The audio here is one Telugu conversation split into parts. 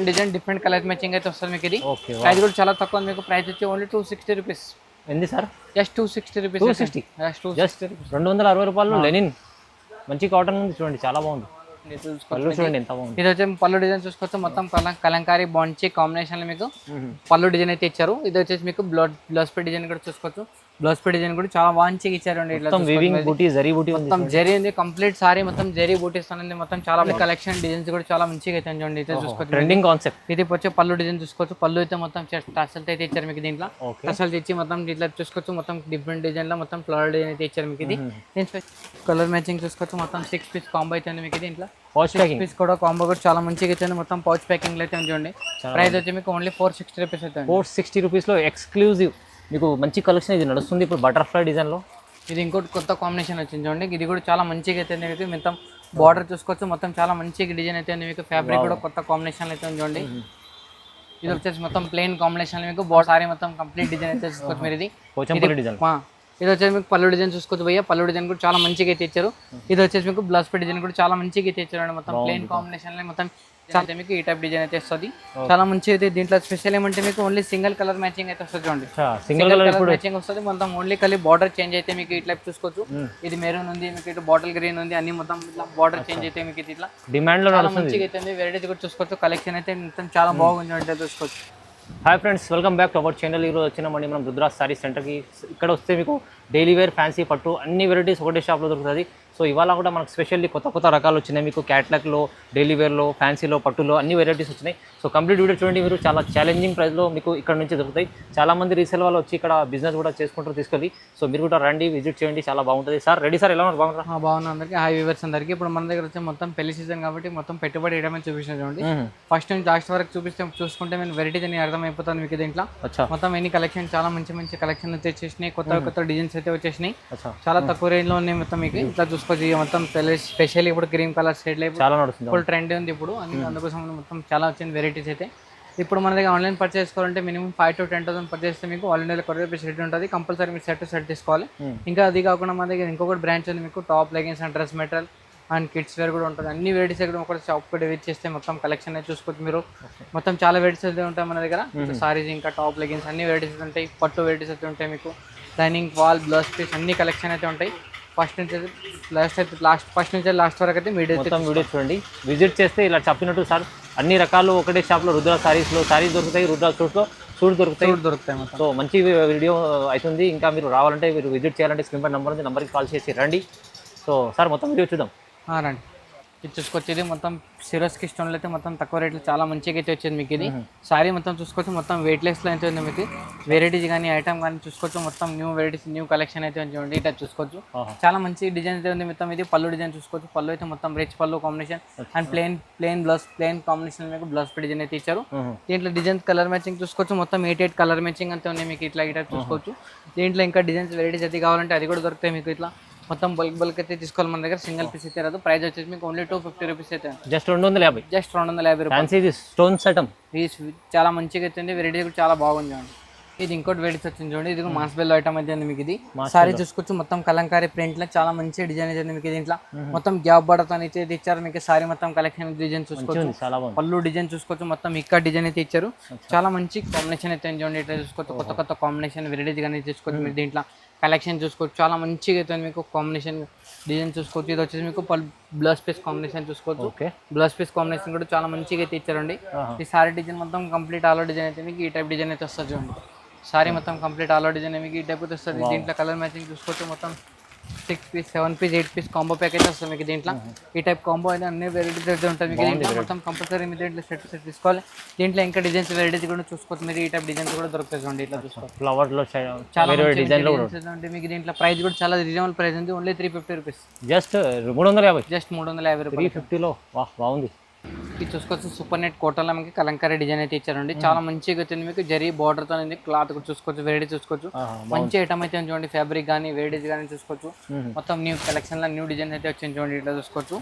డిజైన్ డిఫరెంట్ కలర్ మ్యాచింగ్ అయితే వస్తుంది మీకు ఇది. ఓకే ప్రైస్ కూడా చాలా తక్కువ ఉంది మీకు. ప్రైస్ వచ్చి ఓన్లీ 260 రూపీస్. ఎంది సార్? Just 260 rupees. 260 జస్ట్ 260 రూపాయలు. లెనిన్ మంచి కాటన్ ఉంది చూడండి, చాలా బాగుంది. పళ్ళు చూడండి ఎంత బాగుంది. ఇది వచ్చి పళ్ళు డిజైన్ చూసుకోవచ్చు. మొత్తం కలంకారీ బాంచి కాంబినేషన్ లో మీకు పళ్ళు డిజైన్ అయితే ఇచ్చారు. ఇది వచ్చేసి మీకు బ్లౌజ్ పే డిజైన్ కూడా చూసుకోవచ్చు. బ్లౌజ్ పే డిజైన్ కూడా చాలా మంచిగా ఇచ్చారు అండి. ఇట్లా మొత్తం జరీ ఉంది. కంప్లీట్ సారీ మొత్తం జరీ బూటీస్ అనేది మొత్తం చాలా కలెక్షన్ డిజైన్స్ కూడా చాలా మంచిగా అయితే చూడండి. అయితే చూసుకోవచ్చు ట్రెండింగ్ కాన్సెప్ట్. ఇది వచ్చి పళ్ళు డిజైన్ చూసుకోవచ్చు. పళ్ళు అయితే మొత్తం టసల్స్ అయితే ఇచ్చారు మీకు. దీంట్లో టసల్స్ ఇచ్చి మొత్తం ఇట్లా చూసుకోవచ్చు. మొత్తం డిఫరెంట్ డిజైన్ లో మొత్తం ఫ్లవర్ డిజైన్ అయితే ఇచ్చారు మీకు. ఇది కలర్ మ్యాచింగ్ చూసుకోవచ్చు. మొత్తం 6 పీస్ కాంబో అయితే మీకు. దీంట్లో 6 పీస్ కూడా కాంబో కూడా చాలా మంచిగా ఇచ్చింది. మొత్తం పౌచ్ ప్యాకింగ్ అయితే చూడండి. ప్రైస్ వచ్చి మీకు ఓన్లీ 460 రూపీస్ అవుతుంది. 460 రూపీస్ లో ఎక్స్క్లూజివ్ మీకు మంచి కలెక్షన్ ఇది నడుస్తుంది ఇప్పుడు బటర్ఫ్లై డిజైన్ లో. ఇది ఇంకోటి కొత్త కాంబినేషన్ వచ్చింది చూడండి. ఇది కూడా చాలా మంచిగా అయితే మీకు. మొత్తం బార్డర్ చూసుకోవచ్చు. మొత్తం చాలా మంచిగా డిజైన్ అయితే మీకు. ఫ్యాబ్రిక్ కూడా కొత్త కాంబినేషన్ అయితే చూడండి. ఇది వచ్చేసి మొత్తం ప్లెయిన్ కాంబినేషన్ మీకు. సారీ మొత్తం కంప్లీట్ డిజైన్ అయితే చూసుకోవచ్చు మీరు. ఇది ఇది వచ్చేసి మీకు పళ్ళు డిజైన్ చూసుకోవచ్చు భయ్య. పళ్ళు డిజైన్ కూడా చాలా మంచిగా అయితే ఇచ్చారు. ఇది వచ్చేసి మీకు బ్లౌజ్ పే డిజైన్ కూడా చాలా మంచిగా అయితే ఇచ్చారు. మొత్తం ప్లెయిన్ కాంబినేషన్ లో మొత్తం చాలా మీకు ఈ టైప్ డిజైన్ అయితే వస్తుంది. చాలా మంచిగా అయితే. దీంట్లో స్పెషల్ ఏమంటే మీకు ఓన్లీ సింగిల్ కలర్ మ్యాచింగ్ అయితే వస్తుంది చూడండి. సింగిల్ కలర్ మ్యాచింగ్ వస్తుంది. మొత్తం ఓన్లీ కలిసి బార్డర్ చేంజ్ అయితే మీకు ఇట్లా చూసుకోవచ్చు. ఇది మెరూన్ ఉంది మీకు, ఇటు బాటిల్ గ్రీన్ ఉంది. అన్ని మొత్తం ఇట్లా బార్డర్ చేంజ్ అయితే మీకు ఇట్లా డిమాండ్ లో చాలా మంచిగా అయితే వెరైటీస్ కూడా చూసుకోవచ్చు. కలెక్షన్ అయితే మొత్తం చాలా బాగుంది అంటే చూసుకోవచ్చు. Hi friends, welcome back to our channel. ఈరోజు వచ్చినామండి మనం రుద్రాస్ సారీ సెంటర్కి. ఇక్కడ వస్తే మీకు డైలీ వేర్, ఫ్యాన్సీ, పట్టు అన్ని వెరైటీస్ ఒకటే షాప్లో దొరుకుతుంది. సో ఇవాళ కూడా మనకు స్పెషల్లీ కొత్త రకాలు వచ్చినాయి మీకు. క్యాట్లాక్లో, డైలీ వేర్లో, ఫ్యాన్సీలో, పట్టులో అన్ని వెరైటీస్ వచ్చినాయి. సో కంప్లీట్ వీడియో చూడండి మీరు. చాలా ఛాలెంజింగ్ ప్రైస్లో మీకు ఇక్కడ నుంచి దొరుకుతాయి. చాలామంది రీసేల్ వాళ్ళు వచ్చి ఇక్కడ బిజినెస్ కూడా చేసుకుంటారు తీసుకెళ్ళి. సో మీరు కూడా రండి, విజిట్ చేయండి, చాలా బాగుంటుంది. సార్ రెడీ సార్, ఎలా ఉన్నారు? బాగున్నారా? బాగున్నా అందరికీ. హాయ్ వ్యూవర్స్ అందరికీ. ఇప్పుడు మన దగ్గర వచ్చి మొత్తం పెళ్లి సీజన్ కాబట్టి మొత్తం పెట్టుబడి వేయడమే చూపించాను చూడండి. ఫస్ట్ నుంచి లాస్ట్ వరకు చూసుకుంటే మేము వెరైటీస్ అని అర్థమైపోతాను మీకు. దీంట్లో మొత్తం ఎన్ని కలెక్షన్ చాలా మంచి కలెక్షన్ అయితే వచ్చేసినాయి. కొత్త డిజైన్స్ అయితే వచ్చేసినాయి. చాలా తక్కువ రేంజ్ లో ఉన్నాయి మొత్తం మీకు. ఇట్లా చూసుకోవచ్చు. మొత్తం స్పెషల్ ఇప్పుడు గ్రీన్ కలర్ షేడ్ లో చాలా నడుస్తుంది. ఫుల్ ట్రెండ్ ఉంది ఇప్పుడు. అందుకోసం మొత్తం చాలా వచ్చింది వెరైటీస్ అయితే. ఇప్పుడు మన దగ్గర ఆన్లైన్ పర్చేస్ చేసుకోవాలంటే మినిమం 5,000 to 10,000 పర్చేస్ చేస్తే మీకు ఆల్ ఇండియా కొరియర్ ఫెసిలిటీ ఉంటుంది. కంపల్సరీ మీరు సెట్ తీసుకోవాలి. ఇంకా అది కాకుండా మన దగ్గర ఇంకొకటి బ్రాంచ్ ఉంది మీకు. Top leggings and dress material and kids wear కూడా ఉంటుంది. అన్ని వెరైటీస్ ఇక్కడ ఒక షాప్ కూడా విజిట్ చేస్తే మొత్తం కలెక్షన్ అయితే చూసుకోవచ్చు మీరు. మొత్తం చాలా వెరైటీస్ అయితే ఉంటాయి మన దగ్గర. సారీస్ ఇంకా టాప్ లెగిన్స్ అన్ని వెరైటీస్ ఉంటాయి. పట్టు వెరైటీస్ అయితే ఉంటాయి మీకు. డైనింగ్ వాల్, బ్లౌజ్ పీస్ అన్ని కలెక్షన్ అయితే ఉంటాయి. ఫస్ట్ నుంచి లాస్ట్ వరకు అయితే వీడియో చూడండి. విజిట్ చేస్తే ఇలా చెప్పినట్టు సార్ అన్ని రకాలు ఒకటే షాప్లో రుద్రా సారీస్లో సారీస్ దొరుకుతాయి. రుద్రా సూట్స్లో సూట్ దొరుకుతాయి. సో మంచి వీడియో అవుతుంది. ఇంకా మీరు రావాలంటే మీరు విజిట్ చేయాలంటే స్క్రీన్ పై నెంబర్ ఉంది, నెంబర్కి కాల్ చేసి రండి. సో సార్ మొత్తం వీడియో చూద్దాం రండి. ఇది చూసుకొచ్చేది మొత్తం సిరోస్కి స్టోన్లు అయితే మొత్తం తక్కువ రేట్లు చాలా మంచిగా అయితే వచ్చింది మీకు. ఇది సారీ మొత్తం చూసుకోవచ్చు. మొత్తం వెయిట్లెస్లో అయితే ఉంది మీకు. వెరైటీస్ కానీ ఐటమ్ కానీ చూసుకోవచ్చు. మొత్తం న్యూ వెరైటీస్, న్యూ కలెక్షన్ అయితే ఉంది. ఇట్లా చూసుకోవచ్చు. చాలా మంచి డిజైన్ అయితే ఉంది మొత్తం. ఇది పళ్ళు డిజైన్ చూసుకోవచ్చు. పళ్ళు అయితే మొత్తం రిచ్ పళ్ళు కాంబినేషన్ అండ్ ప్లెయిన్ కాంబినేషన్ మీకు బ్లౌజ్ డిజైన్ అయితే ఇచ్చారు. దీంట్లో డిజైన్స్ కలర్ మ్యాచింగ్ చూసుకోవచ్చు. మొత్తం 8 కలర్ మ్యాచింగ్ అంతే ఉన్నాయి మీకు. ఇట్లా చూసుకోవచ్చు. దీంట్లో ఇంకా డిజైన్స్ వెరైటీస్ అయితే కావాలంటే అది కూడా దొరుకుతాయి మీకు. ఇట్లా మొత్తం బల్క్ అయితే తీసుకోవాలి మన దగ్గర. సింగిల్ పీస్ అయితే రాదు. ప్రైస్ వచ్చేసి మీకు ఓన్లీ 250 రూపీస్ అయితే. జస్ట్ 250 రూపాయలు. స్టోన్ సెటమ్ చాలా మంచిగా అయితే. వెరైటీ కూడా చాలా బాగుంది. ఇది ఇంకోటి వెరైటీస్ వచ్చింది చూడండి. ఇది మాస్ బెల్ ఐటమ్ అయితే మీకు. ఇది సారీ చూసుకోవచ్చు. మొత్తం కలంకారీ ప్రింట్ లో చాలా మంచి డిజైన్ అయితే మీకు. దీంట్లో మొత్తం గ్యాప్ బడతో అయితే ఇచ్చారు మీకు. సారీ మొత్తం కలెక్షన్ డిజైన్ చూసుకోవచ్చు. పళ్ళు డిజైన్ చూసుకోవచ్చు. మొత్తం ఇక్కడ డిజైన్ అయితే ఇచ్చారు. చాలా మంచి కాంబినేషన్ అయితే చూడండి. ఇట్లా చూసుకోవచ్చు. కొత్త కాంబినేషన్ వెరైటీస్ కానీ చూసుకోవచ్చు మీరు. దీంట్లో కలెక్షన్ చూసుకోవచ్చు. చాలా మంచిగా అయితే మీకు. కాంబినేషన్ డిజైన్ చూసుకోవచ్చు. ఇది వచ్చేసి మీకు బ్లౌజ్ పీస్ కాంబినేషన్ చూసుకోవచ్చు. బ్లౌజ్ పీస్ కాంబినేషన్ కూడా చాలా మంచిగా అయితే ఇచ్చారండి. ఈ సారీ డిజైన్ మొత్తం కంప్లీట్ ఆల్ డిజైన్ అయితే మీకు ఈ టైప్ డిజైన్ అయితే వస్తుంది చూడండి. సారీ మొత్తం కంప్లీట్ ఆల్ డిజైన్ మీకు ఈ టైప్ అయితే వస్తుంది. దీంట్లో కలర్ మ్యాచింగ్ చూసుకోవచ్చు. మొత్తం 6 piece, 7 piece, 8 piece combo pack అయితే వస్తుంది మీకు. దీంట్లో ఈ టైప్ కాంబో అయితే అన్ని వెరైటీస్ అయితే ఉంటుంది మీకు. దీంట్లో మొత్తం కంపల్సరీ మీరు దీంట్లో సెట్ తీసుకోవాలి. దీంట్లో ఇంకా డిజైన్స్ వెరైటీస్ కూడా చూసుకోవచ్చు మీరు. ఈ టైప్ డిజైన్స్ కూడా దొరుకుతాయి చూడండి. ఇట్లా చూసుకోవాలి. ఫ్లవర్ లో చాలా డిజైన్స్ మీకు. దీంట్లో ప్రైస్ కూడా చాలా రీజనబుల్ ప్రైస్ ఉంది. Only 350 rupees. జస్ట్ 350. జస్ట్ 350 రూపాయలు. 350లో బాగుంది. ఇది చూసుకోవచ్చు. సూపర్ నెట్ కోటలో మీకు కలంకారీ డిజైన్ అయితే ఇచ్చారండి. చాలా మంచిగా వచ్చింది మీకు. జరీ బార్డర్ తో క్లాత్ కూడా చూసుకోవచ్చు. వెరైటీ చూసుకోవచ్చు. మంచి ఐటమ్ అయితే చూడండి. ఫ్యాబ్రిక్ కానీ వెరైటీస్ కానీ చూసుకోవచ్చు. మొత్తం న్యూ కలెక్షన్ లో న్యూ డిజైన్ అయితే వచ్చింది చూడండి. ఇట్లా చూసుకోవచ్చు.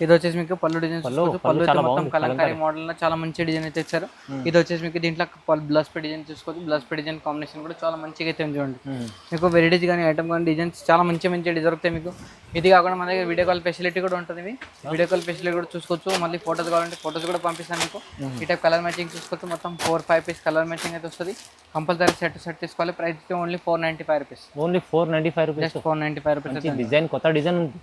ఇది వచ్చేసి మీకు పళ్ళు డిజైన్ చూసుకోవచ్చు. పళ్ళు అయితే మొత్తం కలంకారీ మోడల్ లో చాలా మంచి డిజైన్ అయితే ఇచ్చారు. ఇది వచ్చేసి మీకు దీంట్లో బ్లౌజ్ పే డిజైన్ చూసుకోవచ్చు. బ్లౌజ్ పే డిజైన్ కాంబినేషన్ కూడా చాలా మంచిగా అయితే ఉంది చూడండి. మీకు వెరైటీస్ కానీ ఐటమ్ కానీ డిజైన్స్ చాలా మంచి దొరుకుతాయి మీకు. ఇది కాకుండా మన దగ్గర వీడియో కాల్ ఫెసిలిటీ కూడా ఉంటుంది. వీడియో కాల్ ఫెసిలిటీ కూడా చూసుకోవచ్చు. మళ్ళీ ఫోటోస్ కావాలంటే ఫోటోస్ కూడా పంపిస్తాను మీకు. ఈ టైప్ కలర్ మ్యాచింగ్ చూసుకోవచ్చు. మొత్తం 4-5 పీస్ కలర్ మ్యాచింగ్ అయితే వస్తుంది. కంపల్సరీ సెట్ తీసుకోవాలి. ప్రైస్ అయితే only 495 rupees. Only 495 rupees. Just 495 rupees. Design కొత్త డిజైన్ ఉంది.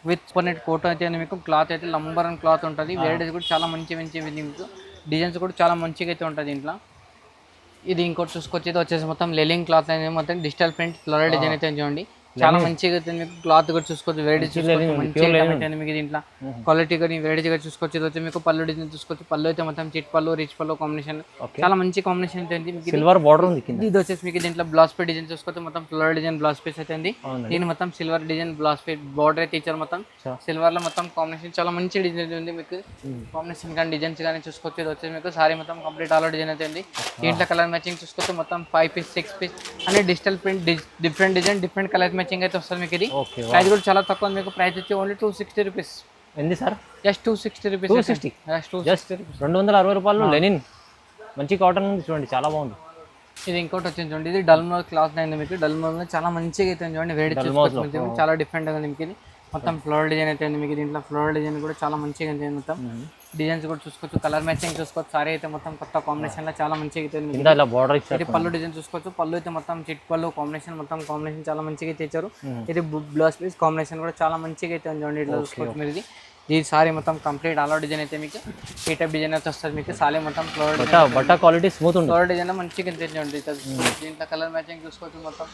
విత్ పన్నెట్ కోట్ అయితే మీకు క్లాత్ అయితే నంబర్ 1 క్లాత్ ఉంటుంది. వెరైటీస్ కూడా చాలా మంచి మీకు డిజైన్స్ కూడా చాలా మంచిగా అయితే ఉంటుంది ఇంట్లో. ఇది ఇంకోటి చూసుకొచ్చి ఇది వచ్చేసి మొత్తం లెలింగ్ క్లాత్ అనేది మొత్తం డిజిటల్ ప్రింట్ ఫ్లోరల్ డిజైన్ అయితే చూడండి. చాలా మంచిగా అయితే మీకు క్లాత్ కూడా చూసుకోవచ్చు. వెరైటీస్ మంచిగా మీకు దీంట్లో క్వాలిటీ కానీ వెరైటీ కూడా చూసుకోవచ్చు. ఇది వచ్చి మీకు పళ్ళు డిజైన్ చూసుకోవచ్చు. పళ్ళు అయితే మొత్తం చిట్ పళ్ళు రిచ్ పళ్ళు కాంబినేషన్ చాలా మంచి కాంబినేషన్ అయితే ఉంది. సిల్వర్ బార్డర్ ఉంది. ఇది వచ్చేసి మీకు దీంట్లో బ్లౌజ్ పే డిజైన్ చూసుకోవచ్చు. మొత్తం ఫ్లోరల్ డిజైన్ బ్లౌజ్ పీస్ అయితే ఉంది. దీని మొత్తం silver design blouse pay border అయితే ఇచ్చారు. మొత్తం సిల్వర్ లో మొత్తం కాంబినేషన్ చాలా మంచి డిజైన్ ఉంది. మీకు కాంబినేషన్ కానీ డిజైన్స్ కానీ చూసుకోవచ్చు. ఇది వచ్చేసి మీకు సారీ మొత్తం కంప్లీట్ ఆల్ డిజైన్ అయితే ఉంది. దీంట్లో కలర్ మ్యాచింగ్ చూసుకోవచ్చు. మొత్తం 5 పీస్ 6 పీస్ అనే digital print different design different colour matching అయితే వస్తుంది మీకు. ఇది ప్రైస్ కూడా చాలా తక్కువ. మీకు ప్రైస్ వచ్చి ఓన్లీ 260 రూపీస్. ఎంది సార్? Just 260 rupees. 260 జస్ట్ 260 రూపాయలు. లెనిన్ మంచి కాటన్ ఉంది చూడండి, చాలా బాగుంది. ఇది ఇంకోటి వచ్చింది చూడండి. ఇది డల్మోర్ క్లాత్ అయింది మీకు. డల్మోర్ చాలా మంచిగా అయితే చూడండి. వెరైటీ చాలా డిఫరెంట్ గా ఉంది మీకు. ఇది మొత్తం ఫ్లోరల్ డిజైన్ అయితే ఉంది మీకు. దీంట్లో ఫ్లోరల్ డిజైన్ కూడా చాలా మంచిగా ఉంది. మొత్తం డిజైన్స్ కూడా చూసుకోవచ్చు. కలర్ మ్యాచింగ్ చూసుకోవచ్చు. సారీ అయితే మొత్తం కొత్త కాంబినేషన్ లో చాలా మంచిగా అయితే ఉంది. ఇది పళ్ళు డిజైన్ చూసుకోవచ్చు. పళ్ళు అయితే మొత్తం చిట్ పళ్ళు కాంబినేషన్ మొత్తం కాంబినేషన్ చాలా మంచిగా అయితే ఇచ్చారు. ఇది బ్లౌజ్ పీస్ కాంబినేషన్ కూడా చాలా మంచిగా అయితే ఉంది చూడండి. ఇట్లా చూసుకోవచ్చు మీరు. ఇది సారీ మొత్తం కంప్లీట్ ఆల్ అవుట్ డిజైన్ అయితే మీకు ఈ టైప్ డిజైన్ అయితే వస్తుంది మీకు. సారీ మొత్తం బట్ట క్వాలిటీ స్మూత్ ఉంది. ఫ్లోరల్ డిజైన్ మంచిగా అయితే చూడండి. దీంట్లో కలర్ మ్యాచింగ్ చూసుకోవచ్చు. మొత్తం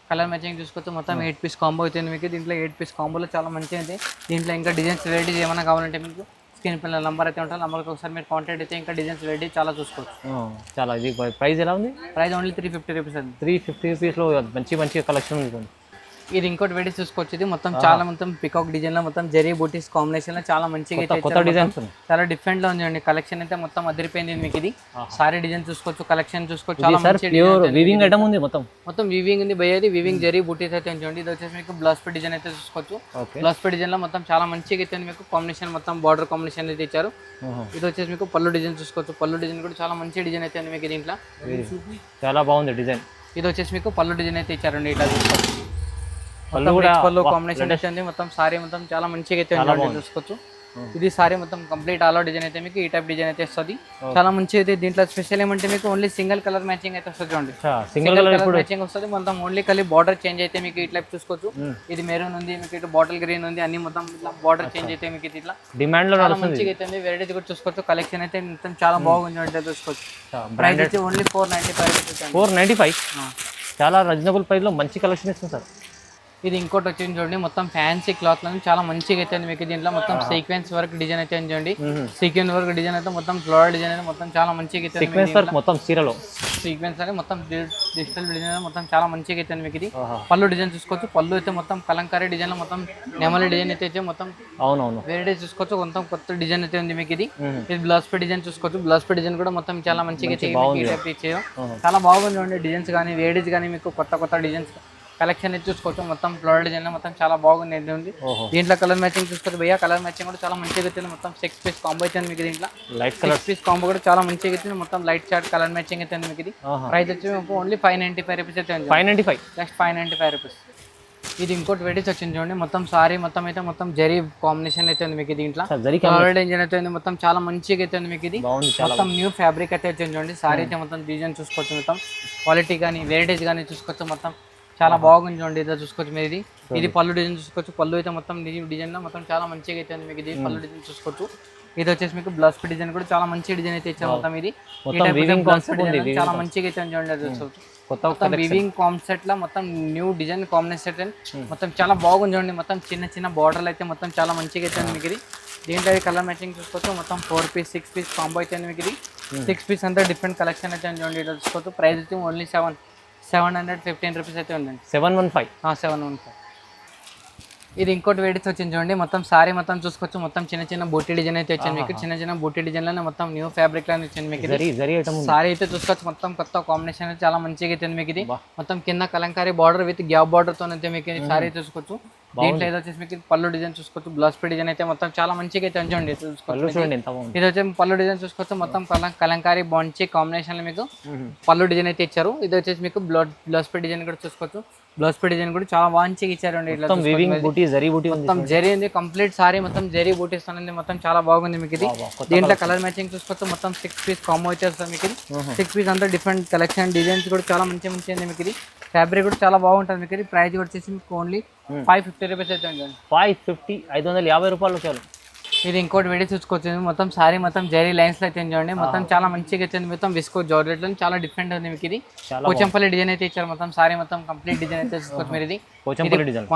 కలర్ మ్యాచింగ్ చూసుకోవచ్చు. మొత్తం 8 పీస్ కాంబో అయితే మీకు. దీంట్లో 8 పీస్ కాంబోలో చాలా మంచిగా అయితే. దీంట్లో ఇంకా డిజైన్స్ వెరైటీస్ ఏమైనా కావాలంటే మీకు స్క్రీన్ పైన నంబర్ అయితే ఉంటుంది. నంబర్కి ఒకసారి మీరు కాంటాక్ట్ అయితే ఇంకా డిజైన్స్ వెరైటీ చాలా చూసుకోవచ్చు. చాలా. ఇది ప్రైస్ ఎలా ఉంది? ప్రైస్ ఓన్లీ 350 రూపీస్ అండి. 350 రూపీస్లో మంచి కలెక్షన్ ఉంది. ఇది ఇంకోటి వెరైటీ చూసుకోవచ్చు. ఇది మొత్తం చాలా మొత్తం పికాక్ డిజైన్ లో మొత్తం జరీ బూటీస్ కాంబినేషన్ లో చాలా మంచిగా కొత్త డిజైన్స్ చాలా డిఫరెంట్ లో ఉంది. కలెక్షన్ అయితే మొత్తం అదిరిపోయింది మీకు. ఇది సారీ డిజైన్ చూసుకోవచ్చు. కలెక్షన్ చూసుకోవచ్చు. చాలా మంచి వీవింగ్ ఐటమ్ ఉంది. మొత్తం వీవింగ్ ఉంది భయ్య. ఇది వీవింగ్ జరీ బూటీస్ అయితే చూడండి. ఇది వచ్చేసి మీకు బ్లౌజ్ పే డిజైన్ అయితే చూసుకోవచ్చు. బ్లౌజ్ పే డిజైన్ లో మొత్తం చాలా మంచిగా అయితే మీకు కాంబినేషన్ మొత్తం బార్డర్ కాంబినేషన్ అయితే ఇచ్చారు. ఇది వచ్చేసి మీకు పళ్ళు డిజైన్ చూసుకోవచ్చు. పళ్ళు డిజైన్ కూడా చాలా మంచి డిజైన్ అయితే మీకు. దీంట్లో చాలా బాగుంది డిజైన్. ఇది వచ్చేసి మీకు పళ్ళు డిజైన్ అయితే ఇచ్చారండి. ఇట్లా చూసుకోవచ్చు. పళ్ళు కాంబినేషన్ అయితే మొత్తం సారీ మొత్తం చాలా మంచిగా అయితే చూసుకోవచ్చు. ఇది సారీ మొత్తం కంప్లీట్ ఆల్ అవుట్ డిజైన్ అయితే మీకు ఈ టైప్ డిజైన్ అయితే వస్తుంది. చాలా మంచి అయితే. దీంట్లో స్పెషల్ ఏమంటే మీకు ఓన్లీ సింగిల్ కలర్ మ్యాచింగ్ అయితే వస్తుంది చూడండి. సింగిల్ కలర్ మ్యాచింగ్ వస్తుంది. మొత్తం ఓన్లీ కలిసి బార్డర్ చేంజ్ అయితే మీకు ఇట్లా చూసుకోవచ్చు. ఇది మెరూన్ ఉంది మీకు. ఇటు బాటిల్ గ్రీన్ ఉంది. అన్ని మొత్తం ఇట్లా బార్డర్ చేంజ్ అయితే మీకు ఇట్లా డిమాండ్ లో చాలా మంచిగా అయితే వెరైటీ కూడా చూసుకోవచ్చు. కలెక్షన్ అయితే మొత్తం చాలా బాగుంది అంటే చూసుకోవచ్చు. ప్రైస్ అయితే ఓన్లీ 495. 495 చాలా రీజనబుల్ ప్రైస్ లో మంచి కలెక్షన్ ఇస్తుంది సార్. ఇది ఇంకోటి వచ్చింది చూడండి. మొత్తం ఫ్యాన్సీ క్లాత్ లో చాలా మంచిగా అయితే మీకు. దీంట్లో మొత్తం సీక్వెన్స్ వర్క్ డిజైన్ అయితే చూడండి. సీక్వెన్స్ వర్క్ డిజైన్ అయితే మొత్తం ఫ్లోరల్ డిజైన్ అయితే మొత్తం చాలా మంచిగా అయితే మొత్తం చీరలో సీక్వెన్స్ అనేది మొత్తం డిజిటల్ డిజైన్ మొత్తం చాలా మంచిగా అయితే మీకు. ఇది పళ్ళు డిజైన్ చూసుకోవచ్చు. పళ్ళు అయితే మొత్తం కలంకారీ డిజైన్ లో మొత్తం నెమలి డిజైన్ అయితే మొత్తం వెరైటీ చూసుకోవచ్చు. మొత్తం కొత్త డిజైన్ అయితే ఉంది మీకు. ఇది బ్లౌజ్ పే డిజైన్ చూసుకోవచ్చు. బ్లౌజ్ పే డిజైన్ కూడా మొత్తం చాలా మంచిగా అయితే చాలా బాగుంది చూడండి. డిజైన్స్ కానీ వెరైటీస్ కానీ మీకు కొత్త డిజైన్స్ కలెక్షన్ అయితే చూసుకోవచ్చు. మొత్తం ఫ్లోరల్ డిజైన్ మొత్తం చాలా బాగుంది అయితే ఉంది. దీంట్లో కలర్ మ్యాచింగ్ చూసుకోవచ్చు భయ్య. కలర్ మ్యాచింగ్ కూడా చాలా మంచిగా అయితే మొత్తం 6 పీస్ కాంబో అయితే మీకు. దీంట్లో 6 పీస్ కాంబో కూడా చాలా మంచిగా అయితే మొత్తం లైట్ షార్ట్ కలర్ మ్యాచింగ్ అయితే మీకు. ఇది ప్రైస్ వచ్చి ఓన్లీ 595 రూపీస్ అయితే ఉంది. 595 జస్ట్ 595 రూపీస్. ఇది ఇంకోటి వెరైటీస్ వచ్చింది చూడండి. మొత్తం సారీ మొత్తం అయితే మొత్తం జరీ కాంబినేషన్ అయితే ఉంది మీకు. దీంట్లో ఫ్లోరల్ డిజైన్ అయితే ఉంది. మొత్తం చాలా మంచిగా అయితే ఉంది మీకు. ఇది మొత్తం న్యూ ఫ్యాబ్రిక్ అయితే వచ్చింది చూడండి. సారీ అయితే మొత్తం డిజైన్ చూసుకోవచ్చు. మొత్తం క్వాలిటీ కానీ వెరైటీస్ కానీ చూసుకోవచ్చు. మొత్తం చాలా బాగుంది చూడండి. ఇదో చూసుకోవచ్చు మీరు. ఇది పళ్ళు డిజైన్ చూసుకోవచ్చు. పళ్ళు అయితే మొత్తం డిజైన్ లో మొత్తం చాలా మంచిగా అయితే ఉంది మీకు. ఇది పళ్ళు డిజైన్ చూసుకోవచ్చు. ఇది వచ్చేసి మీకు బ్లౌజ్ పే డిజైన్ కూడా చాలా మంచి డిజైన్ అయితే ఇచ్చారు. మొత్తం ఇది చాలా మంచిగా అయితే చూడండి. చూసుకోవచ్చు. మొత్తం వీవింగ్ కాన్సెప్ట్ లో మొత్తం న్యూ డిజైన్ కాంబినేషన్ మొత్తం చాలా బాగుంది చూడండి. మొత్తం చిన్న బార్డర్లు అయితే మొత్తం చాలా మంచిగా అయితే మీకు. ఇది దీంట్లో కలర్ మ్యాచింగ్ చూసుకోవచ్చు. మొత్తం 4 పీస్ 6 పీస్ కాంబో అయితే మీకు. ఇది 6 పీస్ అంతా డిఫరెంట్ కలెక్షన్ అయితే చూడండి. ఇట్లా చూసుకోవచ్చు. ప్రైస్ వచ్చి ఓన్లీ 715 రూపీస్ అయితే ఉందండి. 715. ఇది ఇంకోటి వెరైటీస్ వచ్చింది చూడండి. మొత్తం సారీ మొత్తం చూసుకోవచ్చు. మొత్తం చిన్న బూటీ డిజైన్ అయితే వచ్చింది మీకు. చిన్న బూటీ డిజైన్ లోనే మొత్తం న్యూ ఫ్యాబ్రిక్ లోనే వచ్చింది మీకు. సారీ అయితే చూసుకోవచ్చు. మొత్తం కొత్త కాంబినేషన్ అయితే చాలా మంచిగా అయితే మీకు. ఇది మొత్తం కింద Kalamkari border with gap border తో అయితే మీకు సారీ చూసుకోవచ్చు. దీంట్లో ఏదో వచ్చేసి మీకు పళ్ళు డిజైన్ చూసుకోవచ్చు, బ్లౌజ్ పీ డిజైన్ అయితే మొత్తం చాలా మంచిగా అయితే ఉంచండి పళ్ళు చూడండి ఎంత బాగుంది. ఇది వచ్చేసి పళ్ళు డిజైన్ చూసుకోవచ్చు, మొత్తం కలంకారీ బాంచి కాంబినేషన్ లో మీకు పళ్ళు డిజైన్ అయితే ఇచ్చారు. ఇది వచ్చేసి మీకు బ్లౌజ్ పీ డిజైన్ కూడా చూసుకోవచ్చు, బ్లౌజ్ పీ డిజైన్ కూడా చాలా మంచిగా ఇచ్చారండి. ఇట్లా మొత్తం వీవింగ్ బూటీ జరీ బూటీ ఉంది, మొత్తం జరీ ఉంది, కంప్లీట్ సారీ మొత్తం జరీ బూటీస్ అనేది మొత్తం చాలా బాగుంది మీకు ఇది. దీంట్లో కలర్ మ్యాచింగ్ చూసుకోవచ్చు, మొత్తం 6 పీస్ కాంబో వచ్చేస్తుంది మీకు ఇది. 6 పీస్ అంతా డిఫరెంట్ కలెక్షన్ డిజైన్స్ కూడా చాలా మంచి ఉంది మీకు ఇది. ఫ్యాబ్రిక్ కూడా చాలా బాగుంటుంది మీకు ఇది. ప్రైస్ కూడా వచ్చేసి మీకు ఓన్లీ 550 రూపీస్ అయితే ఉంటుంది. 550 550 రూపాయలు చాలు. ఇది ఇంకోటి వీడియో చూసుకోవచ్చు, మొత్తం సారీ మొత్తం జరీ లైన్స్ లో అయితే చూడండి, మొత్తం చాలా మంచిగా అయితే మొత్తం విస్కో జార్జెట్ లో చాలా డిఫరెంట్ ఉంది మీకు ఇది. పోచంపల్లి డిజైన్ అయితే ఇచ్చారు, మొత్తం సారీ మొత్తం కంప్లీట్ డిజైన్ అయితే చూసుకోవచ్చు మీరు ఇది. పోచంపల్లి డిజైన్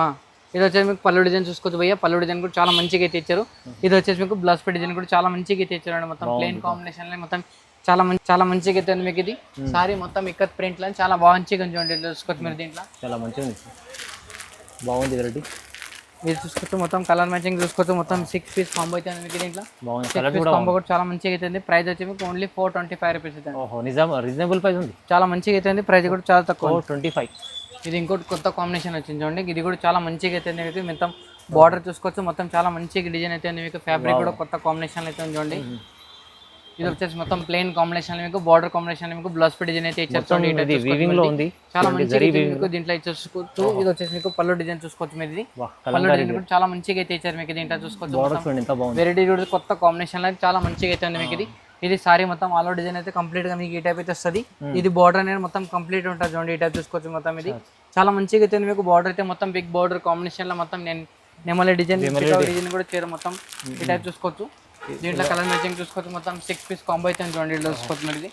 ఇది వచ్చేసి మీకు పళ్ళు డిజైన్ చూసుకోవచ్చు భయ్య, పళ్ళు డిజైన్ కూడా చాలా మంచిగా అయితే ఇచ్చారు. ఇది వచ్చేసి మీకు బ్లౌజ్ పీ డిజైన్ కూడా చాలా మంచిగా అయితే ఇచ్చారు, మొత్తం ప్లెయిన్ కాంబినేషన్ లో మొత్తం చాలా మంచిగా అయితే ఉంది మీకు ఇది. సారీ మొత్తం ఇక్కత్ ప్రింట్ లో చాలా మంచిగా చూడండి చూసుకోవచ్చు మీరు. దీంట్లో చాలా మంచిగా ఉంది, బాగుంది వెరైటీ. ఇది చూసుకోవచ్చు, మొత్తం కలర్ మ్యాచింగ్ చూసుకోవచ్చు, మొత్తం 6 పీస్ కాంబో అయితే మీకు దీంట్లో. 6 పీస్ కాంబో కూడా చాలా మంచిగా అయితే. ప్రైస్ వచ్చి మీకు ఓన్లీ 425 రూపీస్ అయితే. ఓహో నిజం, రీజనబుల్ ప్రైస్ ఉంది, చాలా మంచిగా అయితే. ప్రైస్ కూడా చాలా తక్కువ, 425. ఇది ఇంకోటి కొత్త కాంబినేషన్ వచ్చింది చూడండి, ఇది కూడా చాలా మంచిగా అయితే మీకు. మొత్తం బార్డర్ చూసుకోవచ్చు, మొత్తం చాలా మంచిగా డిజైన్ అయితే మీకు. ఫ్యాబ్రిక్ కూడా కొత్త కాంబినేషన్ అయితే చూడండి. ఇది వచ్చేసి మొత్తం ప్లెయిన్ కాంబినేషన్ మీకు, బార్డర్ కాంబినేషన్ మీకు, బ్లౌజ్ పీ డిజైన్ అయితే ఇచ్చారు. చాలా మంచిగా మీకు దీంట్లో చూసుకోవచ్చు. ఇది వచ్చేసి మీకు పళ్ళు డిజైన్ చూసుకోవచ్చు మీరు. ఇది పళ్ళు డిజైన్ కూడా చాలా మంచిగా అయితే ఇచ్చారు మీకు. దీంట్లో చూసుకోవచ్చు వెరైటీ కూడా కొత్త కాంబినేషన్ లో చాలా మంచిగా అయితే ఉంది మీకు ఇది. ఇది సారీ మొత్తం ఆల్ ఓవర్ డిజైన్ అయితే కంప్లీట్ గా మీకు ఈ టైప్ అయితే వస్తుంది. ఇది బార్డర్ అనేది మొత్తం కంప్లీట్ ఉంటుంది చూడండి, ఈ టైప్ చూసుకోవచ్చు మొత్తం. ఇది చాలా మంచిగా అయితే మీకు. బార్డర్ అయితే మొత్తం బిగ్ బార్డర్ కాంబినేషన్ లో మొత్తం నెమలి డిజైన్ డిజైన్ కూడా చేరు మొత్తం ఈ టైప్ చూసుకోవచ్చు. దీంట్లో కలర్ మ్యాచింగ్ చూసుకోవచ్చు, మొత్తం 6 పీస్ కాంబో అయితే చూడండి, ఇట్లా చూసుకోవచ్చు మరి. ఇది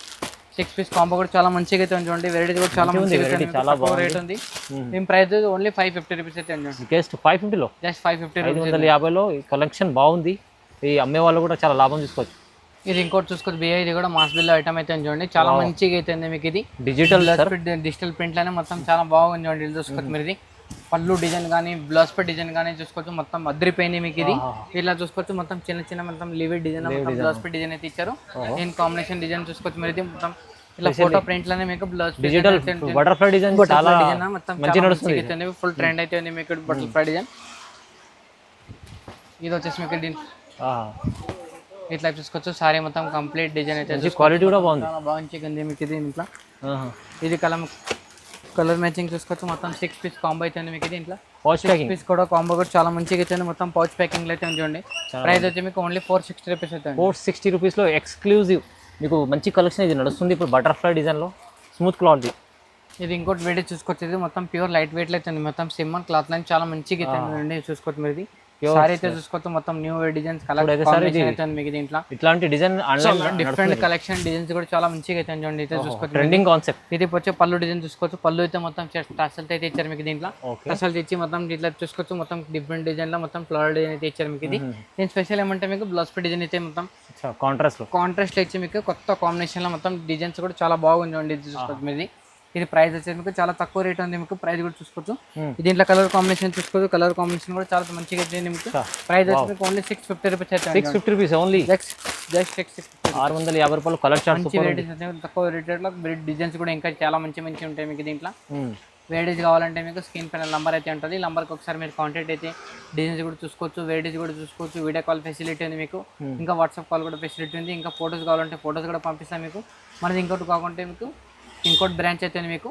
6 పీస్ కాంబో కూడా చాలా మంచిగా అయితే చూడండి. వెరైటీ కూడా చాలా మంచిగా రేట్ ఉంది. దీని ప్రైస్ ఓన్లీ 550 రూపీస్ అయితే చూడండి. జస్ట్ 550 లో, జస్ట్ 550 550 లో కలెక్షన్ బాగుంది. ఈ అమ్మే వాళ్ళు కూడా చాలా లాభం తీసుకోవచ్చు. ఇది ఇంకోటి చూసుకోవచ్చు బియ్య, ఇది కూడా మాస్ బిల్ ఐటమ్ అయితే చూడండి, చాలా మంచిగా అయితే మీకు. ఇది డిజిటల్ ప్రింట్ లోనే మొత్తం చాలా బాగుంది చూడండి, ఇది చూసుకోవచ్చు మీరు. ఇది పళ్ళు డిజైన్ కానీ బ్లౌజ్ పీ డిజైన్ కానీ చూసుకోవచ్చు, మొత్తం అద్దరిపోయింది మీకు ఇది. ఇట్లా చూసుకోవచ్చు, మొత్తం చిన్న మొత్తం levied design blouse P design అయితే ఇచ్చారు. దీని కాంబినేషన్ డిజైన్ చూసుకోవచ్చు మీరు. ఇది మొత్తం ఇలా ఫోటో ప్రింట్ లోనే మీకు బ్లౌజ్ డిజిటల్ బటర్ఫ్లై డిజైన్ చాలా మొత్తం మంచిగా నడుస్తుంది, ఫుల్ ట్రెండ్ అయితే ఉంది మీకు బటర్ఫ్లై డిజైన్. ఇది వచ్చేసి మీకు ఇట్లా చూసుకోవచ్చు, సారీ మొత్తం కంప్లీట్ డిజైన్ అయితే క్వాలిటీ కూడా బాగుంది, చాలా బాగుంది మీకు ఇది. ఇంట్లో ఇది కలర్ మ్యాచింగ్ చూసుకోవచ్చు, మొత్తం 6 పీస్ కాంబో అయితే మీకు. దీంట్లో 6 పీస్ కూడా కాంబో కూడా చాలా మంచిగా అయితే మొత్తం పౌచ్ ప్యాకింగ్ అయితే చూడండి. ప్రైస్ వచ్చి మీకు ఓన్లీ 460 రూపీస్ అయితే. 460 రూపీస్లో ఎక్స్క్లూజివ్ మీకు మంచి కలెక్షన్ ఇది నడుస్తుంది ఇప్పుడు. బటర్ఫ్లై డిజైన్లో స్మూత్ క్లాత్. ఇది ఇంకోటి వెయిట్ చూసుకోవచ్చు, ఇది మొత్తం ప్యూర్ లైట్ వెయిట్ అయితే మొత్తం సిమ్మన్ క్లాత్ లైన్ చాలా మంచిగా అయితే చూసుకోవచ్చు మీరు. ఇది సారీ అయితే చూసుకోవచ్చు, మొత్తం న్యూ డిజైన్స్ కలర్ అయితే మీకు. దీంట్లో ఇట్లాంటి డిజైన్ డిఫరెంట్ కలెక్షన్ డిజైన్స్ కూడా చాలా మంచిగా అయితే చూడండి, అయితే చూసుకోవచ్చు. Trending concept. ఇది వచ్చే పళ్ళు డిజైన్ చూసుకోవచ్చు, పళ్ళు అయితే మొత్తం టసల్స్ అయితే ఇచ్చారు మీకు. దీంట్లో టసల్స్ ఇచ్చి మొత్తం ఇట్లా చూసుకోవచ్చు, మొత్తం డిఫరెంట్ డిజైన్ లో మొత్తం ఫ్లవర్ డిజైన్ అయితే ఇచ్చారు మీకు. ఇది దీని స్పెషల్ ఏమంటే మీకు బ్లౌజ్ పీ డిజైన్ అయితే మొత్తం కాంట్రాస్ట్ ఇచ్చి మీకు కొత్త కాంబినేషన్ లో మొత్తం డిజైన్స్ కూడా చాలా బాగుంది చూడండి, ఇది చూసుకోవచ్చు మీరు. ఇది ప్రైస్ వచ్చేసి మీకు చాలా తక్కువ రేట్ ఉంది మీకు. ప్రైస్ కూడా చూసుకోవచ్చు, దీంట్లో కలర్ కాంబినేషన్ చూసుకోవచ్చు, కలర్ కాంబినేషన్ కూడా చాలా మంచిగా అయితే మీకు. ప్రైస్ వచ్చి మీకు ఓన్లీ 650 రూపీస్ అయితే. 650 రూపీస్ ఓన్లీ, జస్ట్ 650 రూపాయలు. కలర్ చార్ట్ తక్కువ రేట్లో డిజైన్స్ కూడా ఇంకా చాలా మంచి ఉంటాయి మీకు. దీంట్లో వెరైటీస్ కావాలంటే మీకు స్క్రీన్ పైన నంబర్ అయితే ఉంటుంది, నంబర్కి ఒకసారి మీరు కాంటాక్ట్ అయితే డిజైన్స్ కూడా చూసుకోవచ్చు, వెరైటీస్ కూడా చూసుకోవచ్చు. వీడియో కాల్ ఫెసిలిటీ ఉంది మీకు, ఇంకా వాట్సాప్ కాల్ కూడా ఫెసిలిటీ ఉంది. ఇంకా ఫొటోస్ కావాలంటే ఫొటోస్ కూడా పంపిస్తాం మీకు. మనది ఇంకోటి కాకుంటే మీకు ఇంకోటి బ్రాంచ్ అయితే మీకు,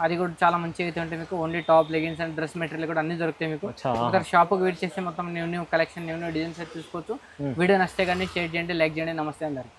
అది కూడా చాలా మంచిగా అయితే ఉంటాయి మీకు. Only top leggings and dress material కూడా అన్ని దొరుకుతాయి మీకు. ఒకసారి షాప్కి విజిట్ చేస్తే మొత్తం న్యూ కలెక్షన్ న్యూ డిజైన్స్ అయితే చూసుకోవచ్చు. వీడియో నచ్చితే కానీ షేర్ చేయండి, లైక్ చేయండి. నమస్తే అందరికి.